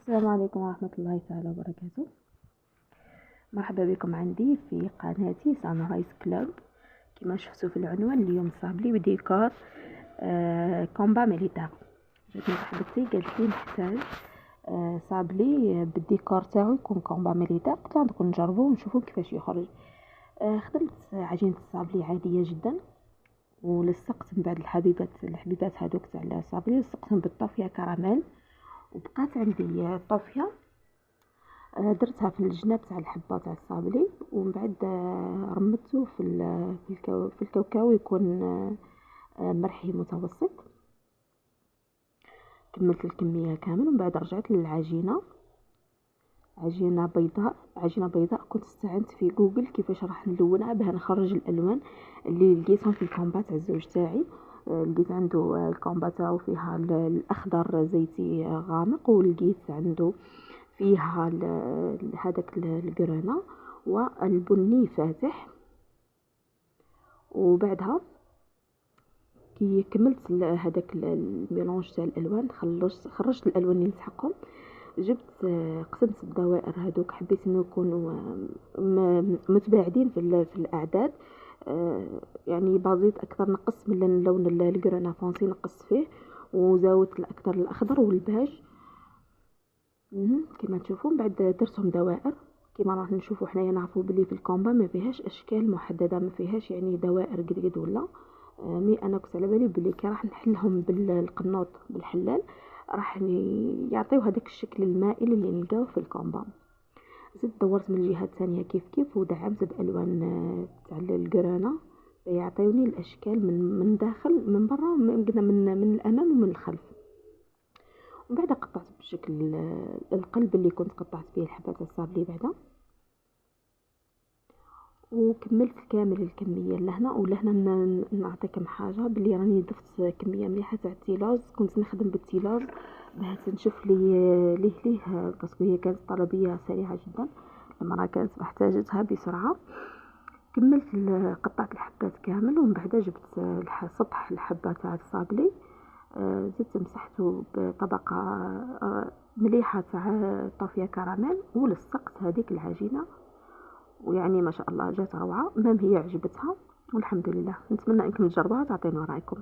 السلام عليكم ورحمة الله تعالى وبركاته. مرحبا بكم عندي في قناتي سانرايز كلوب. كما شفتوا في العنوان اليوم صابلي بديكور كومبا ميليتار. جاتني صاحبتي قالت لي نحتاج صابلي بالديكور تاعو يكون كومبا ميليتار. قلت لها نكون نجربوه ونشوفوا كيفاش يخرج. خدمت عجينة الصابلي عادية جدا، ولصقت من بعد الحبيبات هذوك تاع الصابلي لصقتهم بالطوفية كراميل، وبقات عندي طوفية درتها في الجناب تاع الحبه تاع الصابلي، ومن بعد رمته في الكاوكاو يكون مرحي متوسط. كملت الكميه كامل ومن بعد رجعت للعجينه. عجينه بيضاء كنت استعنت في جوجل كيفاش راح نلونها باه نخرج الالوان اللي لقيتهم في الكومبا تاع الزوج تاعي. لقيت عنده الكومبا تاعو فيها الاخضر زيتي غامق، ولقيت عنده فيها هذاك القرانة والبني فاتح. وبعدها كي كملت هذاك الميلونج تاع الالوان خرجت الالوان اللي نسحقهم. جبت قسمت الدوائر هذوك، حبيت انه يكونوا متباعدين في الاعداد، يعني بازيت اكثر نقص من لون القرانة فونسي نقص فيه، وزودت اكثر الاخضر والباج كما تشوفوا. بعد درتهم دوائر كما راح نشوفوا حنايا. نعرفوا بلي في الكومبا ما فيهاش اشكال محدده، ما فيهاش يعني دوائر قد ولا مي انا كنت على بالي بلي كي راح نحلهم بالقنوط بالحلال راح يعطيو هذاك الشكل المائل اللي نلقاوه في الكومبا. زدت دورت من الجهه الثانيه كيف ودعمت بالوان تاع القرانه يعطيوني الاشكال من داخل من برا، من الامام ومن الخلف. ومن بعد قطعت بشكل القلب اللي كنت قطعت به الحبات الصابلي بعدا، وكملت كامل الكميه لهنا. ولهنا نعطيكم حاجه بلي راني ضفت كميه مليحه تاع التيلاز. كنت نخدم بالتيلاز باه نشوف ليه باسكو هي كانت طلبيه سريعه جدا لما راه كانت محتاجتها بسرعه. كملت قطعت الحبات كامل، ومن بعد جبت سطح الحبه تاع الصابلي، زدت مسحته بطبقه مليحه تاع طافيه كراميل، ولصقت هذيك العجينه. ويعني ما شاء الله جات روعه، مام هي عجبتها والحمد لله. نتمنى انكم تجربوها تعطيني رايكم.